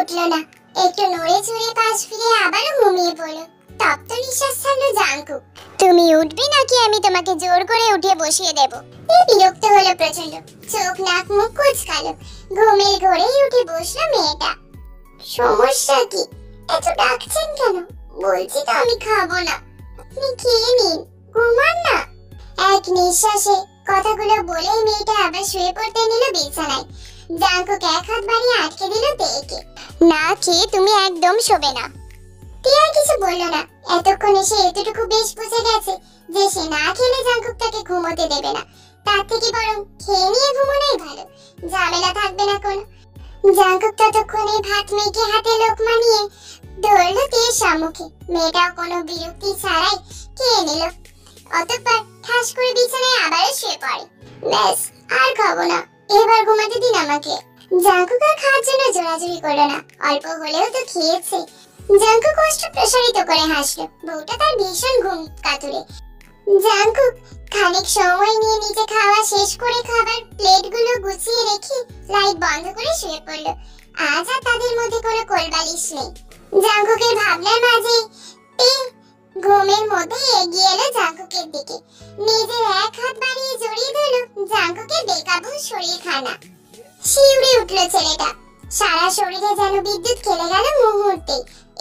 উঠলো না, একটু নড়ে চড়ে পাশ ফিরে আবারও ঘুমিয়ে পড়লো। তপ্ত নিঃশ্বাস ছাড়লো জাঙ্কুক। তুমি উঠবে নাকি আমি তোমাকে জোর করে উঠিয়ে বসিয়ে দেব? বিরক্ত হলো প্রচন্ড, চোখ নাক মুখ কুঁচকালো। ঘুমের ঘোরেই উঠে বসলো মেয়েটা। সমস্যা কি? এত ডাকছেন কেন? বলছি তো আমি খাবো না। আপনি খেয়ে নিন, ঘুমান না। এক নিঃশ্বাসে কথাগুলো বলেই মেয়েটা আবার শুয়ে পড়তে নিল বিছানায়। জাঙ্কুক এক হাত বাড়িয়ে আটকে দিল তেকে। না খেয়ে তুমি একদম শোবে না। তে আর কিছু বললো না। এতক্ষণে সে এতটুকু বেশ বুঝে গেছে যে সে না খেলে জাঙ্কুক তাকে ঘুমোতে দেবে না। তার থেকে বরং খেয়ে নিয়ে ঘুমোনোই ভালো, ঝামেলা থাকবে না কোনো। জাঙ্কুক ততক্ষণে ভাত মেখে হাতে লোকমা নিয়ে ধরলো তের সম্মুখে। মেয়েটাও কোনো বিরক্তি ছাড়াই খেয়ে নিল। অতঃপর ঠাস করে বিছানায় আবারও শুয়ে পড়ে। ব্যাস, আর খাবো না, এবার ঘুমাতে দিন আমাকে। জাঙ্কুক আর খাওয়ার জন্য জোরাজুরি করলো না, অল্প হলেও তো খেয়েছে। জাঙ্কুক কষ্ট প্রসারিত করে হাসলো। বউটা তার ভীষণ ঘুম কাতুরে। জাঙ্কুক খানিক সময় নিয়ে নিজে খাওয়া শেষ করে খাবার প্লেটগুলো গুছিয়ে রেখে লাইট বন্ধ করে শুয়ে পড়লো। আজ আর তাদের মধ্যে কোনো কোলবালিশ নেই। জাঙ্কুকের ভাবনার মাঝে ঘুমের মধ্যে এগিয়ে এলো জাঙ্কুকের দিকে। নিজের এক হাত বাড়িয়ে জড়িয়ে ধরলো জাঙ্কুকের বেকাবু শরীর খানা। শিউরে উঠলো ছেলেটা। সারা শরীরে যেন বিদ্যুৎ খেলে গেল মুহূর্তে।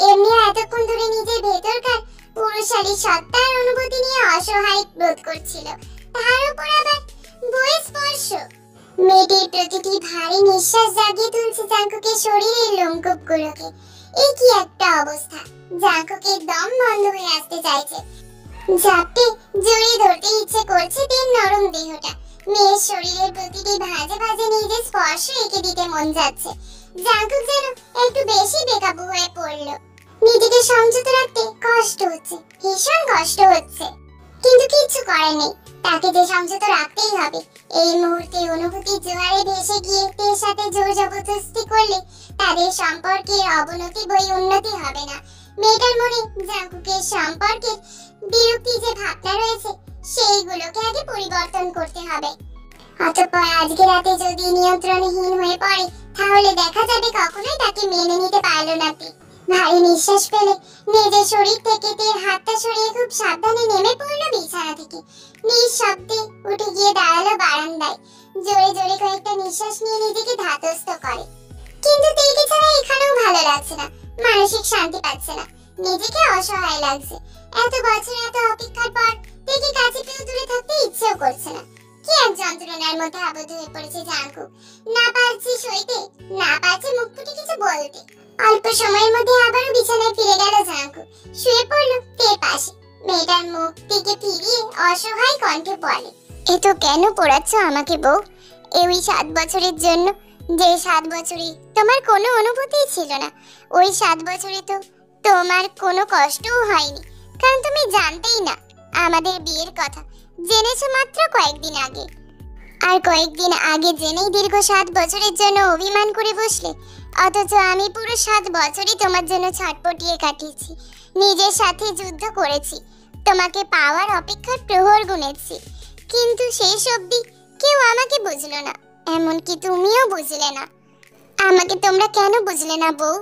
এমনিও এতক্ষণ ধরে নিজের ভেতরকার পুরুষালী সত্তার অনুভূতি নিয়ে অসহায় বোধ করছিল, তার উপর আবার বউয়ের স্পর্শ। মেয়েটির প্রতিটি ভারী নিঃশ্বাস জাগিয়ে তুলছে জাঙ্কুকের শরীরের লোমকূপগুলোকে। এই কি একটা অবস্থা! জাঙ্কুকের দম বন্ধ হয়ে আসতে চাইছে। ঝাপটে জড়িয়ে ধরতে ইচ্ছে করছে তার নরম দেহটা। মেয়ের শরীরের প্রতিটি ভাঁজে ভাঁজে নিজের স্পর্শ এঁকে দিতে মন যাচ্ছে। জাঙ্কুক যেন একটু বেশি বেকাবু হয়ে পড়ল। নিজেকে সংযত রাখতে কষ্ট হচ্ছে, ভীষণ কষ্ট হচ্ছে, কিন্তু কিছু করার নেই। তাকে যে সংযত রাখতেই হবে। এই মুহূর্তে অনুভূতির জোয়ারে ভেসে গিয়ে তার সাথে জোর জবরদস্তি করলে তাদের সম্পর্কের অবনতি বই উন্নতি হবে না। মেয়েটার মনে জাঙ্কুকের সম্পর্কে বিরক্তি যে ভাবনা রয়েছে সেইগুলোকে আগে পরিবর্তন করতে হবে। অতঃপর আজকে রাতে যদি নিয়ন্ত্রণহীন হয়ে পড়ে তাহলে দেখা যাবে কখনোই তাকে মেনে নিতে পারল না। ভারী নিঃশ্বাস ফেলে নিজের শরীর থেকে তার হাতটা সরিয়ে খুব সাবধানে নেমে পড়লো বিছানা থেকে। নিঃশব্দে উঠে গিয়ে দাঁড়ালো বারান্দায়। জোরে জোরে কয়েকটা নিঃশ্বাস নিয়ে নিজেকে ধাতস্থ করে। কিন্তু তেকে ছাড়া এখানেও ভালো লাগছে না, মানসিক শান্তি পাচ্ছে না, নিজেকে অসহায় লাগছে। এত বছর এত অপেক্ষার পর তেকে কাছে পেয়েও দূরে থাকতে ইচ্ছেও করছে না। কি এক যন্ত্রণার মধ্যে আবদ্ধ হয়ে পড়েছে জাঙ্কুক। না পারছে সইতে, না পারছে মুখ ফুটে কিছু বলতে। অল্প সময়ের মধ্যে আবারও বিছানায় ফিরে গেল জাঙ্কুক। শুয়ে পড়লো তের পাশে। মেয়েটার মুখ থেকে ফিরিয়ে অসহায় কণ্ঠে বলে, এ তো কেন পড়াচ্ছ আমাকে বউ? এই 7 বছরের জন্য, যে 7 বছরে তোমার কোনো অনুভূতি ছিল না। ওই 7 বছরে তো তোমার কোনো কষ্টও হয়নি, কারণ তুমি জানতেই না আমাদের বিয়ের কথা। জেনেছো মাত্র কয়েকদিন আগে, আর কয়েকদিন আগে জেনেই দীর্ঘ 7 বছরের জন্য অভিমান করে বসলে। অথচ আমি পুরো 7 বছরই তোমার জন্য ছটপটিয়ে কাটিয়েছি, নিজের সাথে যুদ্ধ করেছি, তোমাকে পাওয়ার অপেক্ষার প্রহর গুনেছি। কিন্তু শেষ অবধি কেউ আমাকে বুঝলো না, এমনকি তুমিও বুঝলে না। আমাকে তোমরা কেন বুঝলে না বউ?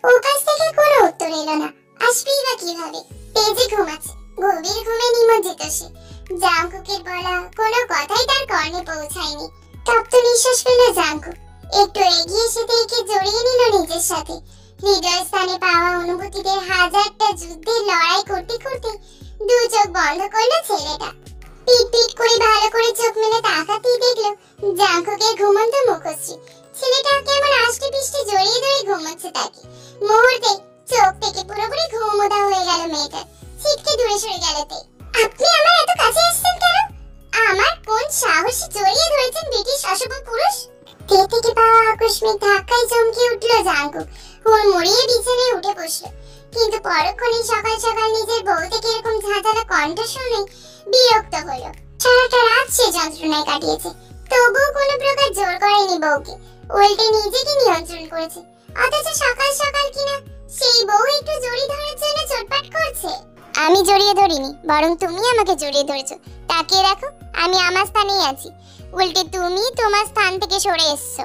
ওর কাছ থেকে কোনো উত্তর এলো না। আসবেই বা কিভাবে? তেজে ঘুমাচ্ছে, গভীর ঘুমে নিমজ্জিত সে। জাঙ্কুকের বলা কোনো কথাই তার কর্ণে পৌঁছায়নি। তপ্ত নিঃশ্বাস ফেলল জাঙ্কুক। একটু এগিয়ে এসে তেকে জড়িয়ে নিল নিজের সাথে। হৃদয়স্থানে পাওয়া অনুভূতিদের হাজারটা যুদ্ধের লড়াই করতে করতে 2 চোখ বন্ধ করলো ছেলেটা। পিট পিট করে ভালো করে চোখ মেলে তাকাতেই দেখলো জাঙ্কুকের ঘুমন্ত মুখশ্রী। ছেলেটা কেমন আষ্টে পিষ্টে জড়িয়ে ধরে ঘুমাচ্ছে তাকে। মুহূর্তে চোখ থেকে পুরোপুরি ঘুমোদা হয়ে গেল মেয়েটার। ছিটকে দূরে সরে গেল তে। আপনি আমার এত কাছে এসেছেন কেন? আমার কোন সাহসে জড়িয়ে ধরেছেন ব্রিটিশ অশুভ পুরুষ? তে থেকে পাওয়া আকস্মিক ধাক্কায় চমকে উঠলো জাঙ্কুক। হুড়মুড়িয়ে বিছানায় উঠে বসলো। কিন্তু পরক্ষণেই সকাল সকাল নিজের বউ থেকে এরকম ঝাঁঝালো কণ্ঠ শুনে বিরক্ত হলো। সারাটা রাত সে যন্ত্রণায় কাটিয়েছে, তবুও কোনো প্রকার জোর করেনি বউকে, উল্টে নিজেকে নিয়ন্ত্রণ করেছে। অথচ সকাল সকাল কিনা সেই বউ একটু জড়িয়ে ধরার জন্য চটপট করছে। আমি জড়িয়ে ধরিনি, বরং তুমি আমাকে জড়িয়ে ধরেছো। তাকিয়ে রাখো, আমি আমার স্থানেই আছি, উল্টে তুমি তোমার স্থান থেকে সরে এসছো।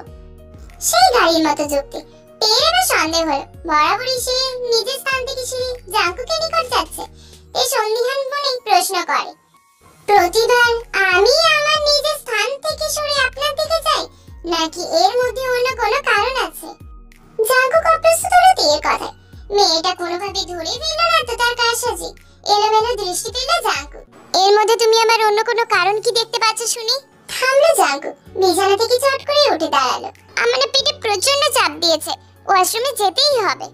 সেই গাড়ির মতো যুক্তি। তের এবার সন্দেহ হলো বরাবরই সে নিজের স্থান থেকে সিঁড়ি জাঙ্কুকের নিকট যাচ্ছে। তে সন্দিহান মনে প্রশ্ন করে, প্রতিবার আমি আমার নিজের স্থান থেকে সরে আপনার দিকে যাই, নাকি এর মধ্যে অন্য কোনো কারণ আছে? জাঙ্কুক অপ্রস্তুত হলো তের কথায়। মেয়েটা কোনোভাবে ধরে ফেলল না তো তার কারসাজি। এলোমেলো দৃষ্টি পেল জাঙ্কুক। এর মধ্যে তুমি আমার অন্য কোনো কারণ কি দেখতে পাচ্ছ শুনি? থামলো জাঙ্কুক, বিছানা থেকে চট করে উঠে দাঁড়ালো। আমার পেটে প্রচন্ড চাপ দিয়েছে, ওয়াশরুমে যেতেই হবে।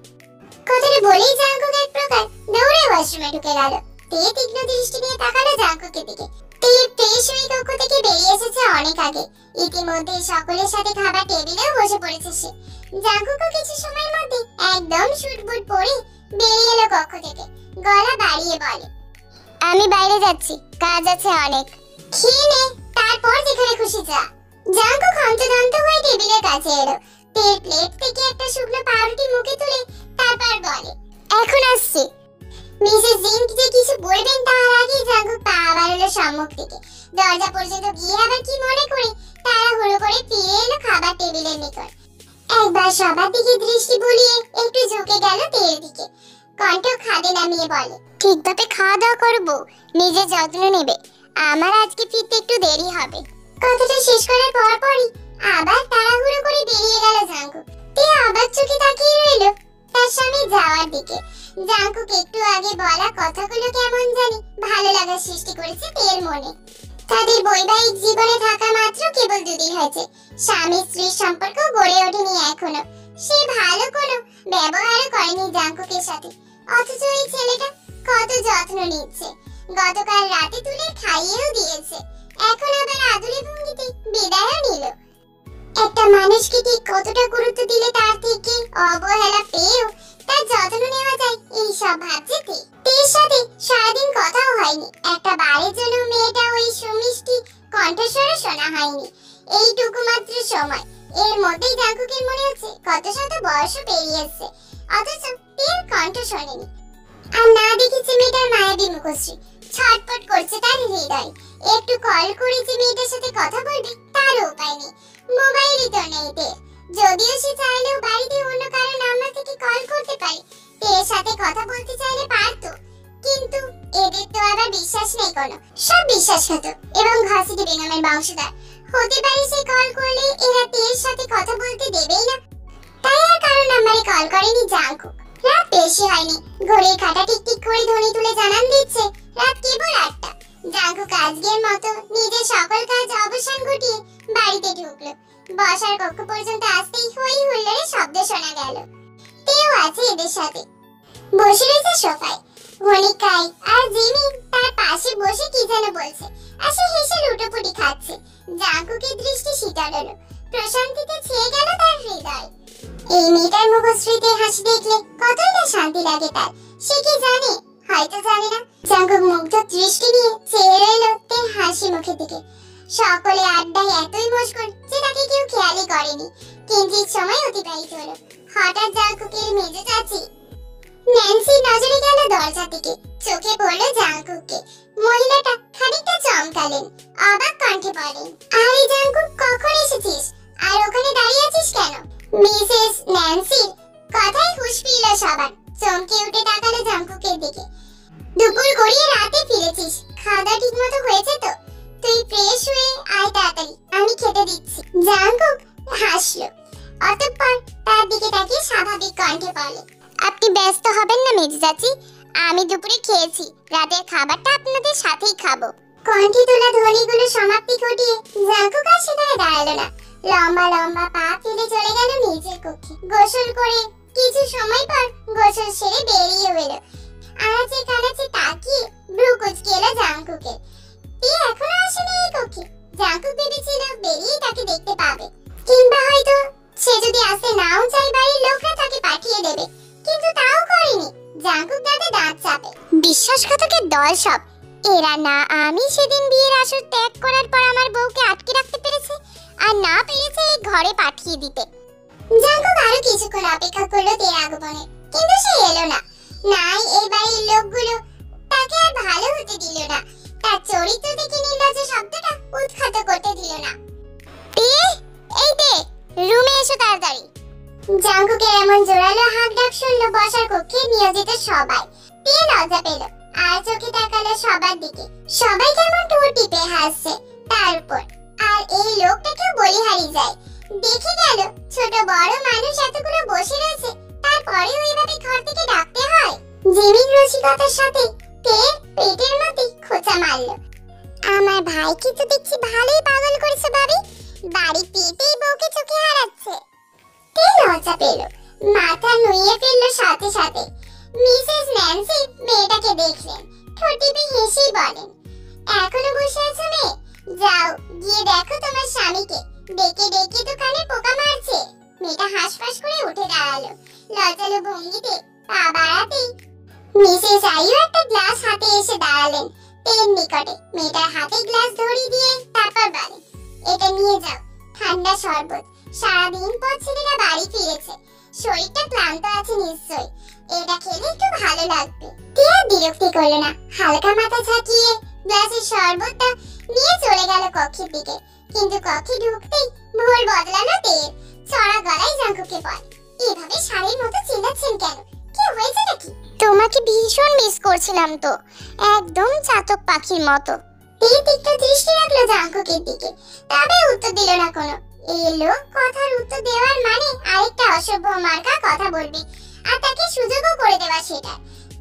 কথাটা বলেই জাঙ্কুক এক প্রকার দৌড়ে ওয়াশরুমে ঢুকে গেল। তে তীক্ষ্ণ দৃষ্টি নিয়ে তাকালো জাঙ্কুকের দিকে। তে ফ্রেশ হয়ে কক্ষ থেকে বেরিয়ে এসেছে অনেক আগে। ইতিমধ্যে সকলের সাথে খাবার টেবিলেও বসে পড়েছে সে। জাঙ্কুকও কিছু সময়ের মধ্যে একদম শুটবুট পরে বেরিয়ে এলো কক্ষ থেকে। গলা বাড়িয়ে বলে, আমি বাইরে যাচ্ছি, কাজ আছে অনেক। খেয়ে নে, তারপর যেখানে খুশি যা। জাঙ্কুক হন্তদন্ত হয়ে টেবিলের কাছে এলো। তের প্লেট থেকে একটা শুকনো পাউরুটি মুখে তুলে তারপর বলে, এখন আসছি। মিসেস জিঙ্ক যে কিছু বলবেন তার আগেই জাঙ্কুক পা বাড়ালো সম্মুখ থেকে। দরজা পর্যন্ত গিয়ে আবার কি মনে করে তাড়াহুড়ো করে ফিরে এলো খাবার টেবিলের নিকট। একবার সবার দিকে দৃষ্টি বুলিয়ে একটু ঝুঁকে গেল তের দিকে। কণ্ঠ খাদে নামিয়ে বলে, ঠিকভাবে খাওয়া দাওয়া করবো, নিজের যত্ন নেবে, আমার আজকে ফিরতে একটু দেরি হবে। কথাটা শেষ করার পরপরই আবার তাড়াহুড়ো করে বেরিয়ে গেল জাঙ্কুক। তে আবার চোখে তাকিয়ে রইল তার স্বামী যাওয়ার দিকে। জাঙ্কুক একটু আগে বলা কথাগুলো কেমন জানি ভালো লাগা সৃষ্টি করেছে তের মনে। তাদের বৈবাহিক জীবনে থাকা মাত্র কেবল 2 দিন হয়েছে। স্বামী স্ত্রীর সম্পর্ক গড়ে ওঠেনি এখনো। সে ভালো কোনো ব্যবহারও করেনি জাঙ্কুকের সাথে, অথচ এই ছেলেটা কত যত্ন নিচ্ছে। গতকাল রাতে তুলে খাইয়েও দিয়েছে, এখন আবার আদুরে ভঙ্গিতে বিদায়ও নিল। একটা মানুষকে ঠিক কতটা গুরুত্ব দিলে তার থেকে অবহেলা পেয়েও তার যত্ন নেওয়া যায়, এই সব ভাবছে তে। তের সাথে সারাদিন কথাও হয়নি, একটা বারের জন্য মেয়েটা ওই সুমিষ্টি কণ্ঠস্বরও শোনা হয়নি। এইটুকু মাত্র সময়, এর মধ্যেই জাঙ্কুকের মনে হচ্ছে কত শত বয়সও পেরিয়েছে, অথচ তের কণ্ঠ শোনেনি। আর না দেখেছে মেয়েটার মায়াবী মুখশ্রী, ছটপট করছে তার হৃদয়। একটু কল করে যে মেয়েটার সাথে কথা বলবে তার উপায় নেই, মোবাইলই তো নেই তের। যদিও সে চাইলেও বাড়িতে অন্য কারো নাম্বার থেকে কল করতে পারে, তের সাথে কথা বলতে চাইলে পারতো, কিন্তু এদের তো আবার বিশ্বাস নেই কোনো, সব বিশ্বাসঘাতক এবং ঘাসিটি বেগমের বংশধর। হতে পারে সে কল করলে এরা তের সাথে কথা বলতে দেবেই না, তাই আর কারো নাম্বারে কল করেনি জাঙ্কুক। রাত বেশি হয়নি, ঘড়ির কাঁটা টিকটিক করে ধ্বনি তুলে জানান দিচ্ছে রাত কেবল 8টা। জাঙ্কুক আজকের মতো নিজের সকল কাজ অবসান ঘটিয়ে বাড়িতে ঢুকলো। বসার কক্ষ পর্যন্ত আসতেই হই হুল্লোড়ের শব্দ শোনা গেল। তেও আছে এদের সাথে, বসে রয়েছে সোফায়। মনিকাই আর জিমি তার পাশে বসে কি যেন বলছে, আর সে হেসে লুটোপুটি খাচ্ছে। জাঙ্কুকের দৃষ্টি শীতল হলো, প্রশান্তিতে ছেয়ে গেল তার হৃদয়। এই মেয়েটার মুখশ্রীতে হাসি দেখলে কতই না শান্তি লাগে তার, সে কি জানে? হয়তো জানে না। জাঙ্কুক মুগ্ধ দৃষ্টি নিয়ে চেয়ে রইল তের হাসি মুখের দিকে। সকলে আড্ডায় এতই মশগুল যে তাকে কেউ খেয়ালই করেনি। কিঞ্চিত সময় অতিবাহিত হলো। হঠাৎ জাঙ্কুকের মেজো চাচি ন্যান্সির নজরে গেল দরজার দিকে। চোখে পড়লো জাঙ্কুককে। মহিলাটা খানিকটা চমকালেন, অবাক কণ্ঠে বলেন, আরে জাঙ্কুক, কখন এসেছিস? আর ওখানে দাঁড়িয়ে আছিস কেন? মিসেস ন্যান্সির কথায় হুঁশ ফিরল সবার। চমকে উঠে তাকালো জাঙ্কুকের দিকে। দুপুর গড়িয়ে রাতে ফিরেছিস, খাওয়া দাওয়া ঠিক মতো হয়েছে তো? তুই ফ্রেশ হয়ে আয় তাড়াতাড়ি, আমি খেতে দিচ্ছি। জাঙ্কুক হাসলো, অতঃপর তার দিকে তাকিয়ে স্বাভাবিক কণ্ঠে বলে, আপনি ব্যস্ত হবেন না মেজো চাচি, আমি দুপুরে খেয়েছি, রাতের খাবারটা আপনাদের সাথেই খাবো। কণ্ঠে তোলা ধ্বনিগুলো সমাপ্তি ঘটিয়ে জাঙ্কুক আর সেখানে দাঁড়ালো না। লম্বা লম্বা পা ফেলে চলে গেল নিজের কক্ষে। গোসল করে কিছু সময় পর গোসল সেরে বেরিয়ে এলো। আনাচে কানাচে তাকিয়ে ভ্রু কুঁচকে এলো জাঙ্কুকে। এখনো আসেনি এই কক্ষে। জাঙ্কুক ভেবেছিল বেরিয়ে তাকে দেখতে পাবে, কিংবা হয়তো সে যদি আসতে নাও চায় বাড়ির লোকরা তাকে পাঠিয়ে দেবে, কিন্তু তাও করেনি। জাঙ্কুক দাঁতে দাঁত চাপে। বিশ্বাসঘাতকের দল সব। এরা না আমি সেদিন বিয়ের আসর ত্যাগ করার পর আমার বউকে আটকে রাখতে পেরেছে, আর না পেরেছে এই ঘরে পাঠিয়ে দিতে। জাঙ্কুক আরো কিছুক্ষণ অপেক্ষা করলো তের আগমনে, কিন্তু সে এলো না। নাই এই বাড়ির লোকগুলো তাকে আর ভালো হতে দিল না, তার চরিত্র দেখে নির্লজ্জ শব্দটা উৎখাত করতে দিল না। এই রুমে এসো তাড়াতাড়ি। জাঙ্কুকের এমন জোরালো হাঁক ডাক শুনলো বসার কক্ষে নিয়োজিত সবাই। তে লজ্জা পেল আর চোখে তাকালো সবার দিকে। সবাই কেমন ঠোঁট টিপে হাসছে তার উপর। আর এই লোকটাকেও বলিহারি যায়। দেখে গেল ছোট বড় মানুষ এতগুলো বসে রয়েছে, তারপরেও এভাবে ঘর থেকে ডাকতে হয়। জিমিন রসিকতার সাথে তে পেটের মধ্যে খোঁচা মারল। আমার ভাইকে তো দেখছি ভালোই পাগল করেছে ভাবি, বাড়ি পেতেই বউকে চোখে হারাচ্ছে। তে লজ্জা পেল, মাথা নুইয়ে ফেললো সাথে সাথে। মিসেস ন্যান্সি মেয়েটাকে দেখলেন, ঠোঁট টিপে হেসেই বলেন, এখনো বসে আছো মেয়ে? যাও গিয়ে দেখো তোমার স্বামীকে, ডেকে ডেকে তো কানে পোকা মারছে। মেয়েটা হাঁসফাঁস করে উঠে দাঁড়ালো। লজ্জালো ভঙ্গিতে পা বাড়াতেই মিসেস আইও একটা গ্লাস হাতে এসে দাঁড়ালেন তের নিকটে। মেয়েটার হাতে গ্লাস ধরিয়ে দিয়ে তারপর বলেন, এটা নিয়ে যাও, ঠান্ডা শরবত। সারাদিন পর ছেলেরা বাড়ি ফিরেছে, শরীরটা ক্লান্ত আছে নিশ্চয়ই, এটা খেলে একটু ভালো লাগবে। টিয়া বিরক্তি করলো না, হালকা মাথা ঝাঁকিয়ে গ্লাসের শরবতটা নিয়ে চলে গেল কক্ষের দিকে। কিন্তু কক্ষে ঢুকতেই ভুল বদলালো তের। চড়া গলায় জাঙ্কুকে বলে, এভাবে শাড়ির মতো চিল্লাচ্ছেন কেন? কি হয়েছে নাকি? তোমাকে ভীষণ মিস করছিলাম তো, একদম চাতক পাখির মতো। তীর তীক্ষ্ণ দৃষ্টি রাখলো জাঙ্কুকের দিকে, তবে উত্তর দিল না কোনো। এই লোক কথার উত্তর দেওয়ার মানে আরেকটা অসভ্য মার্কা কথা বলবে, আর তাকে সুযোগও করে দেওয়া সেটা।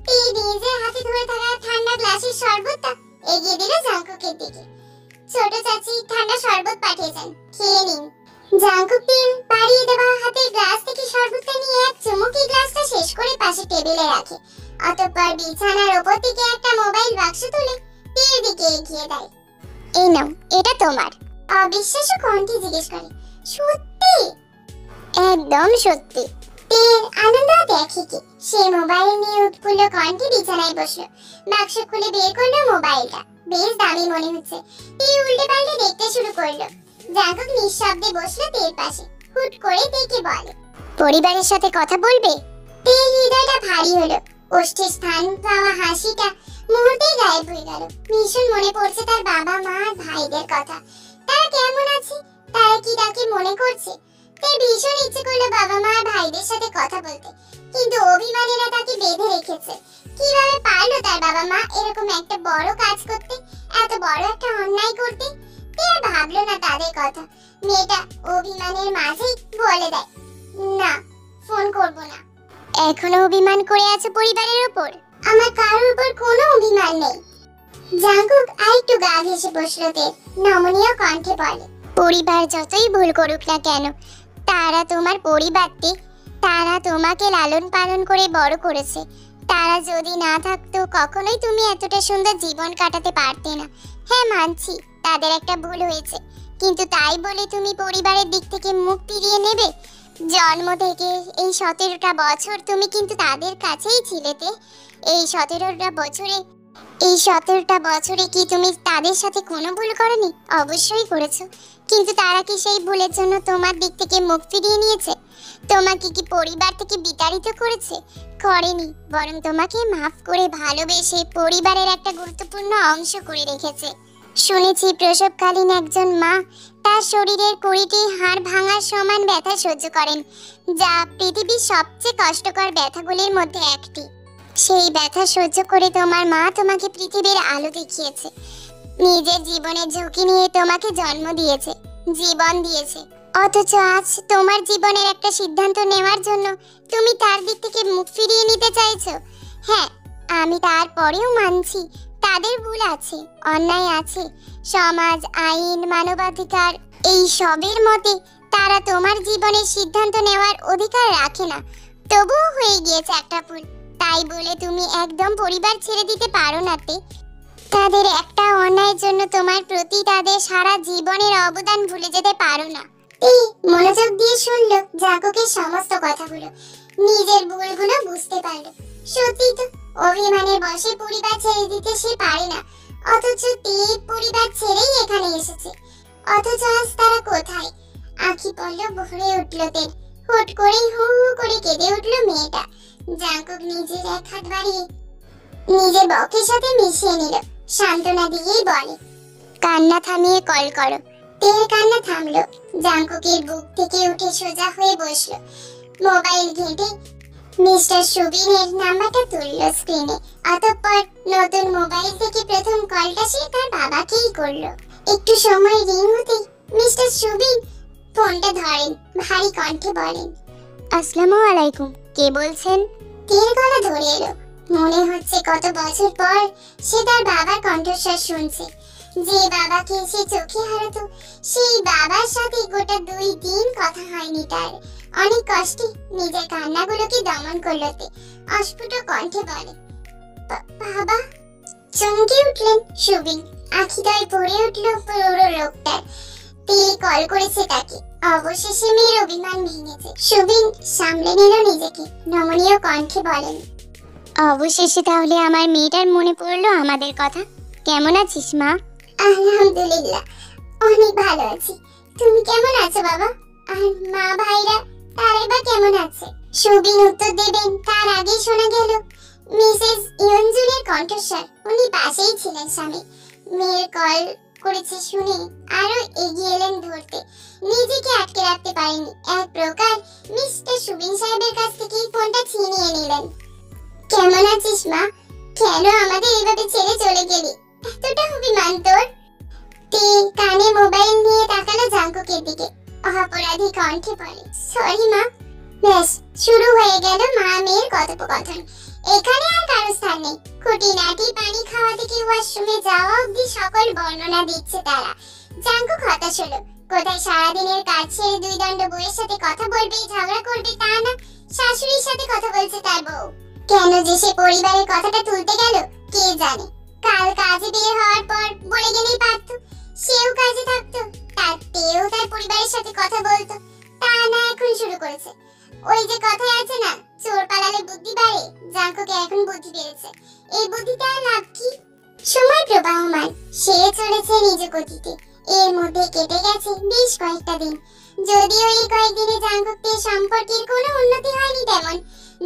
তীর নিজের হাতে ধরে থাকা ঠান্ডা গ্লাসের শরবতটা এগিয়ে দিল জাঙ্কুকের দিকে। ছোট চাচি ঠান্ডা শরবত পাঠিয়েছেন, খেয়ে নিন। জাঙ্কুক তীর বাড়িয়ে দেওয়া হাতের গ্লাস থেকে শরবতটা নিয়ে এক চুমুকি গ্লাসটা শেষ করে পাশে টেবিলে রাখে। অতঃপর বিছানার উপর থেকে একটা মোবাইল বাক্স তুলে তীর দিকে এগিয়ে দেয়। এই নাও, এটা তোমার। অবিশ্বাস্য কণ্ঠে জিজ্ঞেস করে, সত্যি? একদম সত্যি। তীর আনন্দ দেখে কি সে মোবাইল নিয়ে উৎফুল্ল কণ্ঠে বিছানায় বসলো। বাক্স খুলে বের করলো মোবাইলটা, বেশ দামি মনে হচ্ছে। তীর উল্টে পাল্টে দেখতে শুরু করলো। জাঙ্কুক নিঃশব্দে বসলো তীর পাশে। হুট করে তেকে বলে, পরিবারের সাথে কথা বলবে? তীর হৃদয়টা ভারী হলো, ওষ্ঠে স্থান পাওয়া হাসিটা মুহূর্তেই গায়েব হয়ে গেল। ভীষণ মনে পড়ছে তার বাবা মা আর ভাইদের কথা। তারা কেমন আছে, তারা কি তাকে মনে করছে? তার ভীষণ ইচ্ছে করলো বাবা মা আর ভাইদের সাথে কথা বলতে, কিন্তু অভিমানীরা তাকে বেঁধে রেখেছে। কিভাবে পারলো তার বাবা মা এরকম একটা বড় কাজ করতে, এত বড় একটা অন্যায় করতে? আর ভাবলো না তাদের কথা। মেয়েটা অভিমানের মাঝেই বলে দেয়, না, ফোন করব না। এখনো অভিমান করে আছে পরিবারের উপর? আমার কারোর উপর কোনো অভিমান নেই। জাঙ্কুক আরেকটু গা ঘেঁষে বসলো তে, নমনীয় কণ্ঠে বলে, পরিবার যতই ভুল করুক না কেন, তারা তোমার পরিবারটি, তারা তোমাকে লালন পালন করে বড় করেছে। তারা যদি না থাকতো কখনোই তুমি এতটা সুন্দর জীবন কাটাতে পারতে না। হ্যাঁ মানছি তাদের একটা ভুল হয়েছে, কিন্তু তাই বলে তুমি পরিবারের দিক থেকে মুখ ফিরিয়ে নেবে? জন্ম থেকে এই 17টা বছর তুমি কিন্তু তাদের কাছেই ছিলেতে। এই 17টা বছরে কি তুমি তাদের সাথে কোনো ভুল করনি? অবশ্যই করেছো, কিন্তু তারা কি সেই ভুলের জন্য তোমার দিক থেকে মুখ ফিরিয়ে নিয়েছে? তোমাকে কি পরিবার থেকে বিতাড়িত করেছে? করেনি, বরং তোমাকে মাফ করে ভালোবেসে পরিবারের একটা গুরুত্বপূর্ণ অংশ করে রেখেছে। শুনেছি প্রসবকালীন একজন মা তার শরীরের 20টি হাড় ভাঙার সমান ব্যথা সহ্য করেন, যা পৃথিবীর সবচেয়ে কষ্টকর ব্যথাগুলির মধ্যে একটি। সেই ব্যথা সহ্য করে তোমার মা তোমাকে পৃথিবীর আলো দেখিয়েছে, নিজের জীবনের ঝুঁকি নিয়ে তোমাকে জন্ম দিয়েছে, জীবন দিয়েছে। অথচ আজ তোমার জীবনের একটা সিদ্ধান্ত নেওয়ার জন্য তুমি তার দিক থেকে মুখ ফিরিয়ে নিতে চাইছো। হ্যাঁ, আমি তারপরেও মানছি তাদের ভুল আছে, অন্যায় আছে। সমাজ, আইন, মানবাধিকার এই সবের মতে তারা তোমার জীবনের সিদ্ধান্ত নেওয়ার অধিকার রাখে না। তবুও হয়ে গিয়েছে একটা ভুল, তাই বলে তুমি একদম পরিবার ছেড়ে দিতে পারো না তে। তাদের একটা অন্যায়ের জন্য তোমার প্রতি তাদের সারা জীবনের অবদান ভুলে যেতে পারো না। এই মনোযোগ দিয়ে শুনলো জাঙ্কুকের সমস্ত কথাগুলো, নিজের ভুলগুলো বুঝতে পারলো। সত্যি তো, অভিমানের বশে পরিবার ছেড়ে দিতে সে পারে না, অথচ তীর পরিবার ছেড়েই এখানে এসেছে। অথচ আজ তারা কোথায়? আঁখি পল্লব ভরে উঠলো তের। হুট করে হু হু করে কেঁদে উঠলো মেয়েটা। জাঙ্কুক নিজের এক হাত বাড়িয়ে নিজের বকের সাথে মিশিয়ে নিল, সান্ত্বনা দিয়েই বলে, কান্না থামিয়ে কল করো। তের কান্না থামলো। জাঙ্কুকের বুক থেকে উঠে সোজা হয়ে বসলো। মোবাইল ঘেঁটে মিস্টার সুবিনের নাম্বারটা তুললো স্ক্রিনে। অতঃপর নতুন মোবাইল থেকে প্রথম কলটা সে তার বাবাকেই করলো। একটু সময় রিং হতেই মিস্টার সুবিন ফোনটা ধরেন, ভারী কণ্ঠে বলেন, আসসালামু আলাইকুম, কে বলছেন? তীর গলা ধরে এলো। মনে হচ্ছে কত বছর পর সে তার বাবার কণ্ঠস্বর শুনছে। যে বাবাকে সে চোখে হারাতো, সেই বাবার সাথে গোটা 2 দিন কথা হয়নি তার। অনেক কষ্টে নিজের কান্নাগুলোকে দমন করলো তে অস্ফুট কণ্ঠে বলে, বাবা। চমকে উঠলেন সুবিন, আখিদয় পড়ে উঠল পুরো লোকটার। তে কল করেছে তাকে। অবশেষে মেয়ের অভিমান ভেঙেছে। সুবিন সামলে নিল নিজেকে, নমনীয় কণ্ঠে বলেন, অবশেষে তাহলে আমার মেয়েটার মনে পড়লো আমাদের কথা। কেমন আছিস মা? আলহামদুলিল্লাহ, অনেক ভালো আছি। তুমি কেমন আছো বাবা? আর মা ভাইরা তারাই বা কেমন আছে? সুবিন উত্তর দেবেন তার আগে শোনা গেল মিসেস ইয়নজুনের কণ্ঠস্বর। উনি পাশেই ছিলেন স্বামী। মেয়ের কল করেছে শুনে আরো এগিয়ে এলেন ধরতে। নিজেকে আটকে রাখতে পারেনি। এক প্রকার মিস্টার সুবিন সাহেবের কাছ থেকে ফোনটা ছিনিয়ে নিলেন। কেমন আছিস মা? কেন আমাদের এভাবে ছেড়ে চলে গেলি? এতটা অভিমান তোর? তে কানে মোবাইল নিয়ে তাকালো জাঙ্কুকের দিকে। অপরাধী কণ্ঠে বলে, সরি মা। ব্যাস শুরু হয়ে গেল মা মেয়ের কথোপকথন। এখানে আর কারো স্থান নেই। খুঁটিনাটি পানি খাওয়া থেকে ওয়াশরুমে যাওয়া অব্দি সকল বর্ণনা দিচ্ছে তারা। জাঙ্কুক হতাশ হলো। কোথায় সারাদিনের কাজ ছেড়ে 2 দণ্ড বউয়ের সাথে কথা বলবে, ঝগড়া করবে, তা না, শাশুড়ির সাথে কথা বলছে তার বউ। কেন যে সে পরিবারের কথাটা তুলতে গেল কে জানে। কাল কাজে বের হওয়ার পর বলে গেলেই পারত। সেও কাজে থাকতো, তাতেও তার পরিবারের সাথে কথা বলতো। তা না, এখন শুরু করেছে। ওই যে কথায় আছে না, চোর পালালে বুদ্ধি বাড়ে। জাঙ্কুকে এখন বুদ্ধি বেড়েছে। এই বুদ্ধিটা লাভ কি? সময় প্রবাহমান, সে চলেছে নিজ গতিতে। এর মধ্যে কেটে গেছে বেশ কয়েকটা দিন। যদিও এই কয়েকদিনে জাঙ্কুকের সম্পর্কের কোনো উন্নতি হয়নি তেমন।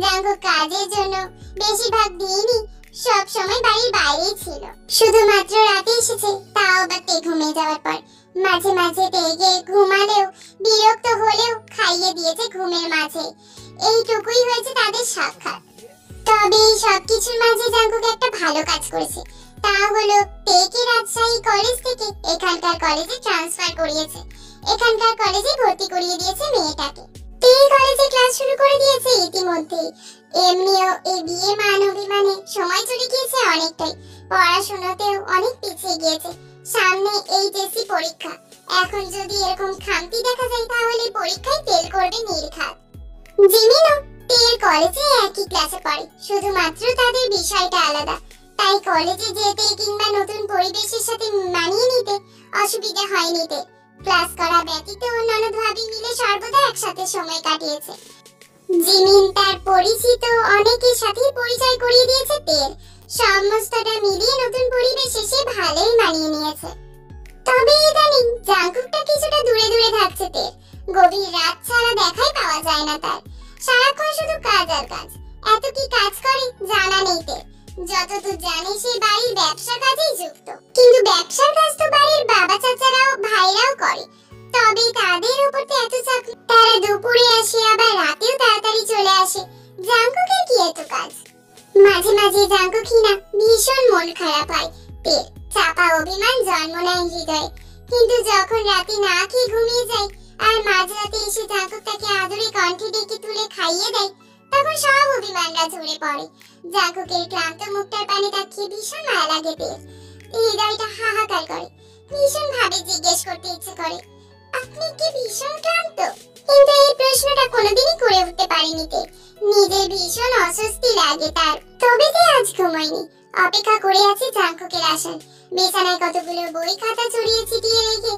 জাঙ্কুক কাজের জন্য বেশিরভাগ দিনই সব সময় বাড়ির বাইরেই ছিল। শুধুমাত্র রাতে এসেছে, তাও আবার তে ঘুমিয়ে যাওয়ার পর। মাঝে মাঝে তেগে ঘুমালেও, বিরক্ত হলেও খাইয়ে দিয়েছে ঘুমের মাঝে। এইটুকুই হয়েছে তাদের সাক্ষাৎ। তবে এই সবকিছুর মাঝে জাঙ্কুক একটা ভালো কাজ করেছে। তা হলো তেকে রাজশাহী কলেজ থেকে এখানকার কলেজে ট্রান্সফার করিয়েছে। এখানকার কলেজে ভর্তি করিয়ে দিয়েছে মেয়েটাকে। তে কলেজে ক্লাস শুরু করে দিয়েছে ইতিমধ্যেই। এমনিও এই বিয়ে মান অভিমানে সময় চলে গিয়েছে অনেকটাই। পড়াশোনাতেও অনেক পিছিয়ে গিয়েছে। সামনে এইচএসসি পরীক্ষা। এখন যদি এরকম খামতি দেখা যায় তাহলে পরীক্ষায় ফেল করবে নির্ঘাত। জিমিনও তের কলেজে একই ক্লাসে পড়ে, শুধুমাত্র তাদের বিষয়টা আলাদা। তাই কলেজে যেতে কিংবা নতুন পরিবেশের সাথে মানিয়ে নিতে অসুবিধা হয়নি তে। ক্লাস করা ব্যতীত অন্যান্য ভাবি মিলে সর্বদা একসাথে সময় কাটিয়েছে। জিমিন তার পরিচিত অনেকের সাথে পরিচয় করিয়ে দিয়েছে তের। সমস্তটা মিলিয়ে নতুন পরিবেশে সে ভালোই মানিয়ে নিয়েছে। তবে ইদানিং জাঙ্কুকটা কিছুটা দূরে দূরে থাকছে তের। গভীর রাত ছাড়া দেখাই পাওয়া যায় না তার। সারাক্ষণ শুধু কাজ আর কাজ। এত কি কাজ করে জানা নেই তের। যতদূর জানে সে বাড়ির ব্যবসার কাজেই যুক্ত। কিন্তু ব্যবসার কাজ তো বাড়ির বাবা চাচারাও ভাইরাও করে। তবে তাদের উপর তো এত চাপ। তারা দুপুরে আসে, আবার রাতেও তাড়াতাড়ি চলে আসে। জাঙ্কুকের কি এত কাজ? মাঝে মাঝে জাঙ্কুকই না ভীষণ মন খারাপ হয়। তের চাপা অভিমান জন্ম নেয় হৃদয়ে। কিন্তু যখন রাতে না খেয়ে ঘুমিয়ে যায় আর মাঝরাতে এসে জাঙ্কুক তাকে আদরে কণ্ঠে ডেকে তুলে খাইয়ে দেয়, তখন সব অভিমানরা ঝরে পড়ে। জাঙ্কুকের ক্লান্ত মুখটার পানে তাকিয়ে ভীষণ মায়া লাগে তের। হৃদয়টা হাহাকার করে। ভীষণ ভাবে জিজ্ঞেস করতে ইচ্ছে করে, আপনি কি ভীষণ ক্লান্ত? কিন্তু এই প্রশ্নটা কোনোদিনই করে উঠতে পারেনি তে। নিজের ভীষণ অস্বস্তি লাগে তার। তবে তে আজ ঘুমায়নি। অপেক্ষা করে আছে জাঙ্কুকের আসার। বিছানায় কতগুলো বই খাতা ছড়িয়ে ছিটিয়ে রেখে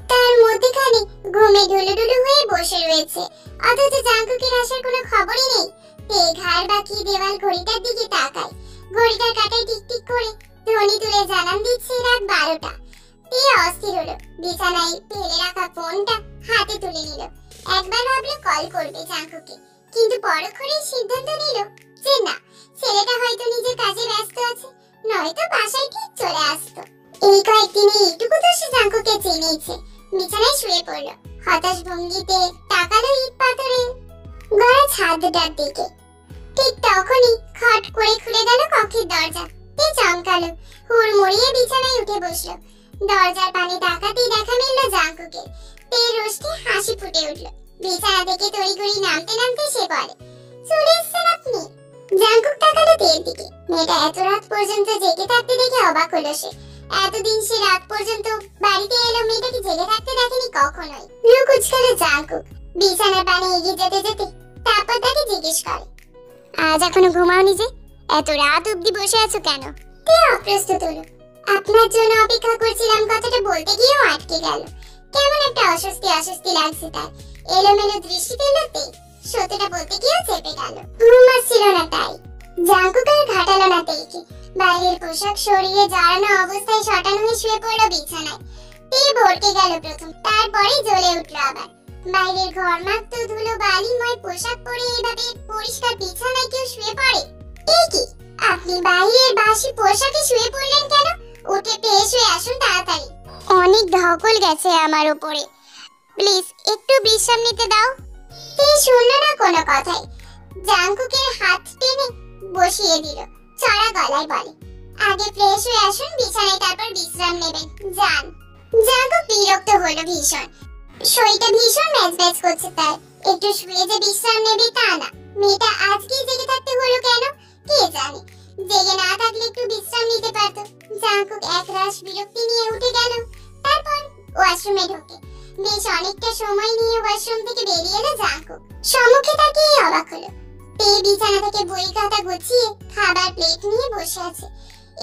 তার মধ্যেখানে ঘুমে ঢুলুঢুলু হয়ে বসে রয়েছে। অথচ জাঙ্কুকের আসার কোনো খবরই নেই। তে ঘাড় বাঁকিয়ে দেওয়াল ঘড়িটার দিকে তাকায়। ঘড়িটার কাঁটায় টিকটিক করে ধ্বনি তুলে জানান দিচ্ছে রাত 12টা। তে অস্থির হলো। বিছানায় ফেলে রাখা ফোনটা হাতে তুলে নিল। একবার ভাবলো কল করবে জাঙ্কুকে, কিন্তু পরক্ষণেই সিদ্ধান্ত নিল যে না, ছেলেটা হয়তো নিজের কাজে ব্যস্ত আছে, নয়তো বাসায় ঠিক চলে আসতো। এই কয়েকদিনে এইটুকু তো সে জাঙ্কুকে চিনেছে। বিছানায় শুয়ে পড়লো। হতাশ ভঙ্গিতে তাকালো ইট পাথরে ঘরের ছাদটার দিকে। ঠিক তখনই খট করে খুলে গেল কক্ষের দরজা। তে চমকালো, হুড়মুড়িয়ে বিছানায় উঠে বসলো। দরজার পানে তাকাতেই দেখা মিলল জাঙ্কুকে। তে রোস্টে হাসি ফুটে উঠল। বিছানা থেকে তড়িঘড়ি নামতে নামতে সে বলে, চলে এসেছেন আপনি? জাঙ্কুক তাকালো তের দিকে। মেয়েটা এত রাত পর্যন্ত জেগে থাকতে দেখে অবাক হলো সে। এতদিন সে রাত পর্যন্ত বাড়িতে এলো, মেয়েটাকে জেগে থাকতে দেখেনি কখনোই। ভ্রু কুঁচকালো জাঙ্কুক বিছানার পানে এগিয়ে যেতে যেতে। তারপর তাকে জিজ্ঞেস করে, আজ এখনো ঘুমাওনি যে? এত রাত অবধি বসে আছো কেন? তে অপ্রস্তুত হলো। আপনার জন্য অপেক্ষা করছিলাম কথাটা বলতে গিয়েও আটকে গেল। কেমন একটা অস্বস্তি অস্বস্তি লাগছে তার। এলোমেলো দৃষ্টি পেল তে। সত্যটা বলতে গিয়েও চেপে গেল। ঘুম আসছিল না তাই। জাঙ্কুক আর ঘাটালো না তেকে। বাইরের পোশাক শরীরে জড়ানো অবস্থায় শটানো হয়ে শুয়ে পড়লো বিছানায়। তে ভরকে গেল প্রথম, তারপরে জ্বলে উঠলো আবার। বাইরের ঘরমাক্ত ধুলো বালিময় পোশাক পরে এভাবে পরিষ্কার বিছানায় কেউ শুয়ে পড়ে? কি আপনি বাইরের বাসি পোশাকে শুয়ে পড়লেন কেন? উঠে ফ্রেশ হয়ে আসুন তাড়াতাড়ি। অনেক ধকল গেছে আমার উপরে, প্লিজ একটু বিশ্রাম নিতে দাও। তে শুনলো না কোনো কথাই। জাঙ্কুকের হাত টেনে বসিয়ে দিল। চড়া গলায় বলে, আগে ফ্রেশ হয়ে আসুন বিছানায়, তারপর বিশ্রাম নেবেন, যান। জাঙ্কুক বিরক্ত হলো ভীষণ। শরীরটা ভীষণ ম্যাজম্যাজ করছে তার। একটু শুয়ে যে বিশ্রাম নেবে তা না। মেয়েটা আজকে জেগে থাকতে হলো কেন কে জানে। জেগে না থাকলে একটু বিশ্রাম নিতে পারতো। জাঙ্কুক একরাশ বিরক্তি নিয়ে উঠে গেল। তারপর ওয়াশরুমে ঢোকে। বেশ অনেকটা সময় নিয়ে ওয়াশরুম থেকে বেরিয়ে এলো জাঙ্কুক। সম্মুখে তাকিয়ে অবাক হলো। তে বিছানা থেকে বই খাতা গুছিয়ে খাবার প্লেট নিয়ে বসে আছে।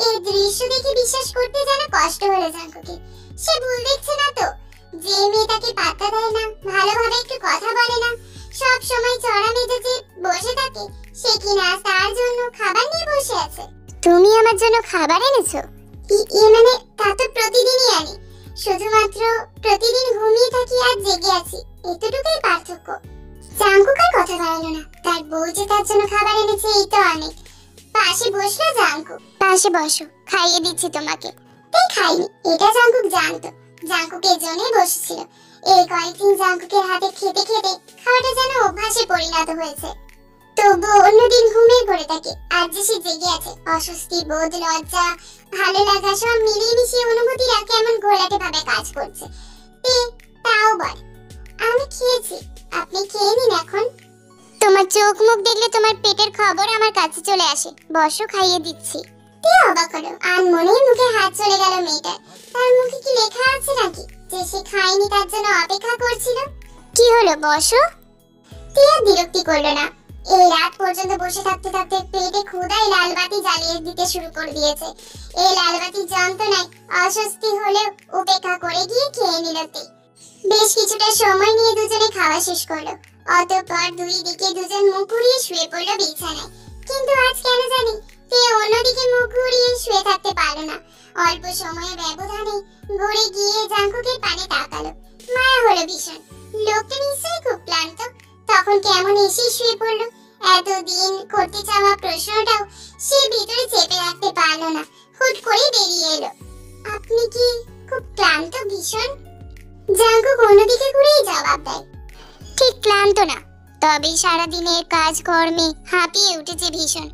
এই দৃশ্য দেখে বিশ্বাস করতে যেন কষ্ট হলো জাঙ্কুকে। সে ভুল দেখছে না তো? যে মেয়েটাকে পাত্তা দেয় না, ভালোভাবে একটু কথা বলে না, সব সময় চড়া মেজাজে বসে থাকে, সে কিনা তার জন্য খাবার নিয়ে বসে আছে। তুমি আমার জন্য খাবার এনেছো? মানে তা তো প্রতিদিনই আনি, শুধুমাত্র প্রতিদিন ঘুমিয়ে থাকি আর জেগে আছি, এতটুকুই পার্থক্য। জাঙ্কুক আর কথা বাড়ালো না। তার বউ যে তার জন্য খাবার এনেছে এই তো অনেক। পাশে বসলো জাঙ্কুক। পাশে বসো, খাইয়ে দিচ্ছি তোমাকে। তাই খাইনি, এটা জাঙ্কুক জানতো। জাঙ্কুকের জন্যই বসেছিল। এই কয়েকদিন জাঙ্কুকের হাতে খেতে খেতে খাওয়াটা যেন অভ্যাসে পরিণত হয়েছে। তবু অন্যদিন ঘুমিয়ে পড়ে থাকে। আজ যে সে জেগে আছে, অস্বস্তি বোধ, লজ্জা, ভালো লাগা সব মিলিয়ে মিশিয়ে অনুভূতিরা কেমন ঘোলাটে ভাবে কাজ করছে। তাও বলে, আমি খেয়েছি, আপনি খেয়ে নিন এখন। তোমার চোখ মুখ দেখলে তোমার পেটের খবর আমার কাছে চলে আসে। বসো, খাইয়ে দিচ্ছি। অবাক হলো। আনমনেই মুখে হাত চলে গেল মেয়েটার। তার মুখে কি লেখা আছে নাকি যে সে খায়নি, তার জন্য অপেক্ষা করছিল? কি হলো, বসো। টিয়া বিরক্তি করলো না। এই রাত পর্যন্ত বসে থাকতে থাকতে পেটে ক্ষুধায় লাল বাতি জ্বালিয়ে দিতে শুরু করে দিয়েছে। এই লাল বাতির যন্ত্রণায় অস্বস্তি হলেও উপেক্ষা করে গিয়ে খেয়ে নিল তে। বেশ কিছুটা সময় নিয়ে দুজনে খাওয়া শেষ করলো। অতঃপর দুই দিকে দুজন মুখ ঘুরিয়ে শুয়ে পড়লো বিছানায়। কিন্তু আজ কেন জানি তে অন্যদিকে মুখ ঘুরিয়ে শুয়ে থাকতে পারলো না। অল্প সময়ের ব্যবধানে ঘুরে গিয়ে জাঙ্কুকের পানে তাকালো। মায়া হলো ভীষণ। লোকটা নিশ্চয়ই খুব ক্লান্ত, তখন কেমন এসে শুয়ে পড়লো। এতদিন করতে চাওয়া প্রশ্নটাও সে ভিতরে চেপে রাখতে পারলো না, হুট করে বেরিয়ে এলো, আপনি কি খুব ক্লান্ত ভীষণ? জাঙ্কুক অন্যদিকে ঘুরেই জবাব দেয়, ঠিক ক্লান্ত না, তবে সারাদিনের কাজ কর্মে হাঁপিয়ে উঠেছে ভীষণ,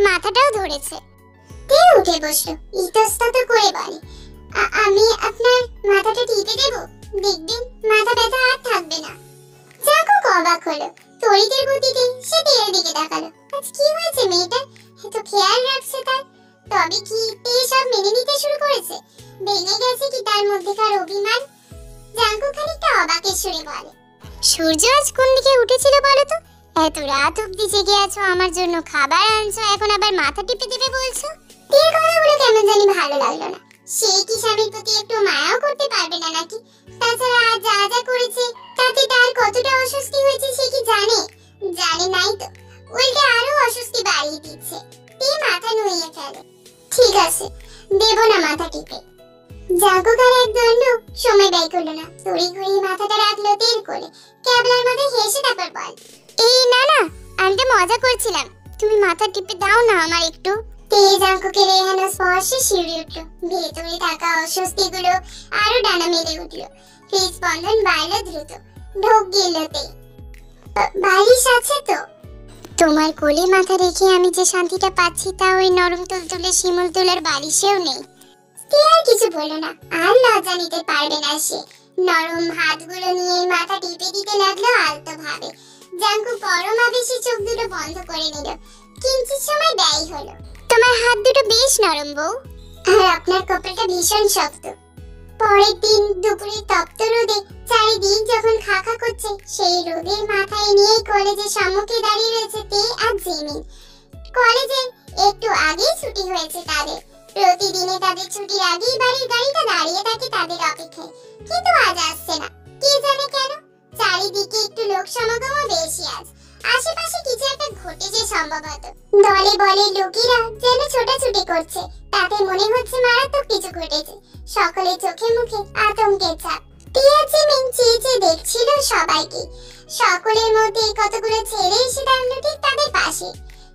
মাথাটাও ধরেছে। তে উঠে বসলো, ইতস্তত করে বলে, আমি আপনার মাথাটা টিপে দেব, দেখবেন মাথা ব্যথা আর থাকবে না। জাঙ্কুক অবাক হলো। তড়িতের গতিতে সে তের দিকে তাকালো। আজ কি হয়েছে মেয়েটা, এত খেয়াল রাখছে তার? তবে কি তে সব মেনে নিতে শুরু করেছে? ভেঙে গেছে কি তার মধ্যেকার অভিমান? জাঙ্কুক খানিকটা অবাকের সুরে বলে, সূর্য আজ কোন দিকে উঠেছিল বলো তো? এত রাত অবধি জেগে আছো, আমার জন্য খাবার আনছো, এখন আবার মাথা টিপে দিবে বলছো? তের কথাগুলো কেমন জানি ভালো লাগলো না। সে কি স্বামীর প্রতি একটু মায়াও করতে পারবে না নাকি? তাছাড়া আজ যা যা করেছে তাতে তার কতটা অস্বস্তি হয়েছে সে কি জানে? জানে নাই তো, উল্টে আরো অস্বস্তি বাড়িয়ে দিচ্ছে। তে মাথা নুইয়ে ফেলে, ঠিক আছে, দেব না মাথা টিপে। জাঙ্কুক আর এক দণ্ড সময় ব্যয় করলো না, তড়ি ঘুরিয়ে মাথাটা রাখলো তের কোলে। ক্যাবলার মাথায় হেসে তারপর বল, এই না না, আমি তো মজা করছিলাম, তুমি মাথা টিপে দাও না আমার একটু। তে জাঙ্কুকের এহেন স্পর্শে শিউরে উঠলো। ভেতরে থাকা অস্বস্তিগুলো আরো ডানা মেলে উঠলো। হৃদস্পন্দন বাড়লো দ্রুত। ঢোক গেল তে। বালিশ আছে তো? তোমার কোলে মাথা রেখে আমি যে শান্তিটা পাচ্ছি তা ওই নরম তুলতুলে শিমুল তুলার বালিশেও নেই। আর কিছু বলো না, আর লজ্জা নিতে পারবে না সে। নরম হাতগুলো নিয়ে মাথা টিপে দিতে লাগলো আলতো ভাবে। জাঙ্কু পরম আবেশে চোখ দুটো বন্ধ করে নিল। কিঞ্চিত সময় ব্যয় হলো। তোমার হাত দুটো বেশ নরম বউ, আর আপনার কপালটা ভীষণ শক্ত। পরের দিন দুপুরে তপ্ত রোদে চারিদিক যখন খাখা করছে, সেই রোদের মাথায় নিয়েই কলেজের সম্মুখে দাঁড়িয়ে রয়েছে তে আর জিমিন। কলেজে একটু আগেই ছুটি হয়েছে তাদের। প্রতিদিনে তাদের ছুটির আগেই বাড়ির গাড়িটা দাঁড়িয়ে থাকে তাদের অপেক্ষায়, কিন্তু আজ আসছে না। কে জানে কেন? চারিদিকে একটু লোক সমাগমও বেশি আজ। আশেপাশে কিছু একটা ঘটেছে সম্ভবত। দলে বলে লোকেরা যেন ছোটাছুটি করছে, তাতে মনে হচ্ছে মারাত্মক কিছু ঘটেছে। সকলের চোখে মুখে আতঙ্কের ছাপ। টিয়া জিমিন চেয়ে চেয়ে দেখছিল সবাইকে। সকলের মধ্যে কতগুলো ছেলে এসে দাঁড়ালো ঠিক তাদের পাশে।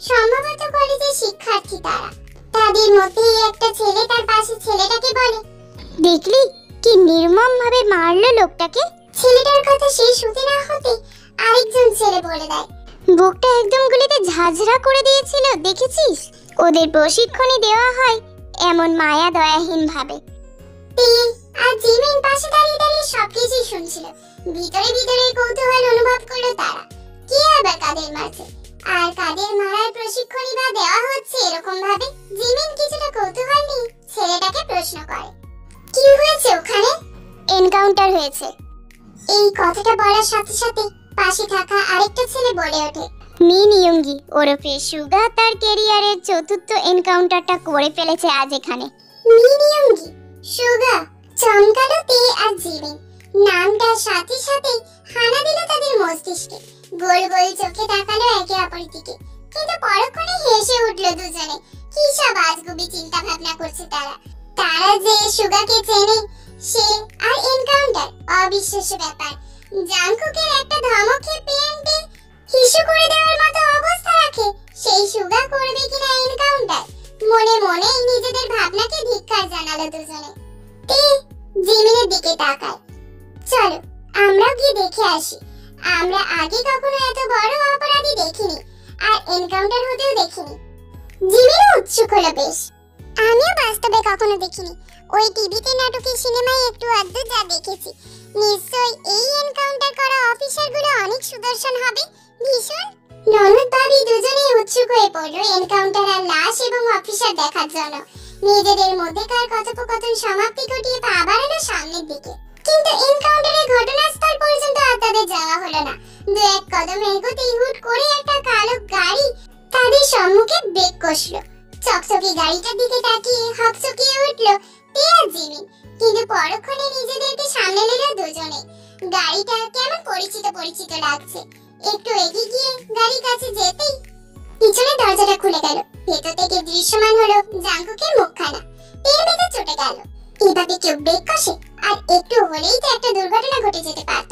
সম্ভবত কলেজের শিক্ষার্থী তারা। তাদের মধ্যে একটা ছেলে তার পাশে ছেলেটাকে বলে, দেখলি কি নির্মম ভাবে মারলো লোকটাকে। ছেলেটার কথা শেষ হতে না হতে আরেকজন ছেলে বলে দেয়, বুকটা একদম গুলিতে ঝাঁঝরা করে দিয়েছিল, দেখেছিস? ওদের প্রশিক্ষণই দেওয়া হয় এমন মায়া দয়াহীন ভাবে। আর জিমিন পাশে দাঁড়িয়ে দাঁড়িয়ে সবকিছুই শুনছিল। ভিতরে ভিতরে কৌতূহল অনুভব করলো তারা, কে আবার কাদের মারছে আর কাদের মারার প্রশিক্ষণই বা দেওয়া হচ্ছে এরকম ভাবে। জিমিন কিছুটা কৌতূহল নিয়ে ছেলেটাকে প্রশ্ন করে, কি হয়েছে ওখানে? এনকাউন্টার হয়েছে। এই কথাটা বলার সাথে সাথে পাশে থাকা আরেকটা ছেলে বলে ওঠে, মিন ইয়ুঙ্গি ওরফে সুগা তার ক্যারিয়ারের চতুর্থ এনকাউন্টারটা করে ফেলেছে আজ এখানে। মিন ইয়ুঙ্গি, সুগা, চমকালো তে আর জিমিন। নামটার সাথে সাথে হানা দিল তাদের মস্তিষ্কে। গোল গোল চোখে তাকালো একে অপরের দিকে, কিন্তু পরক্ষণে হেসে উঠল দুজনে। কি সব আজগুবি চিন্তা ভাবনা করছে তারা। তারা যে সুগাকে চেনে সে আর এনকাউন্টার, অবিশ্বাস্য ব্যাপার। জাঙ্কুকের একটা ধমকে পেন্টে হিসু করে দেওয়ার মতো অবস্থা রাখে সেই সুগা করবে কিনা এনকাউন্টার। মনে মনে নিজেদের ভাবনাকে ধিক্কার জানালো দুজনে। তে জিমিনের দিকে তাকায়, চলো আমরাও গিয়ে দেখে আসি। আমরা আগে কখনো এত বড় অপরাধী দেখিনি, আর এনকাউন্টার হতেও দেখিনি। জিমিনও উৎসুক হলো বেশ। আমিও বাস্তবে কখনো দেখিনি, ওই টিভিতে নাটকের সিনেমায় একটু আধটু যা দেখেছি। নিশ্চয়ই এই এনকাউন্টার করা অফিসারগুলো অনেক সুদর্শন হবে। ভীষণ। ননদ ভাবি দুজনেই উৎসুক হয়ে পড়ল এনকাউন্টার আর লাশ এবং অফিসার দেখার জন্য। নিজেদের মধ্যেকার কথোপকথন সমাপ্তি ঘটিয়ে পা বাড়ালো সামনের দিকে। কিন্তু এনকাউন্টারের ঘটনাস্থল পর্যন্ত আর তাদের যাওয়া হলো না। দু এক কদম এগোতেই হুট করে একটা কালো গাড়ি তাদের সম্মুখে ব্রেক কষল। চকচকে গাড়িটার দিকে তাকিয়ে হকচকিয়ে উঠল তে আর জিমিন, কিন্তু পরক্ষণে নিজেদেরকে সামলে নিল দুজনে। গাড়িটা কেমন পরিচিত পরিচিত লাগছে। একটু এগিয়ে গিয়ে গাড়ির কাছে যেতেই পিছনের দরজাটা খুলে গেল। ভেতর থেকে দৃশ্যমান হলো জাঙ্কুকের মুখখানা। এর ভেতর চটে গেল। এভাবে কেউ ব্রেক কষে? আর একটু হলেই তো একটা দুর্ঘটনা ঘটে যেতে পারত।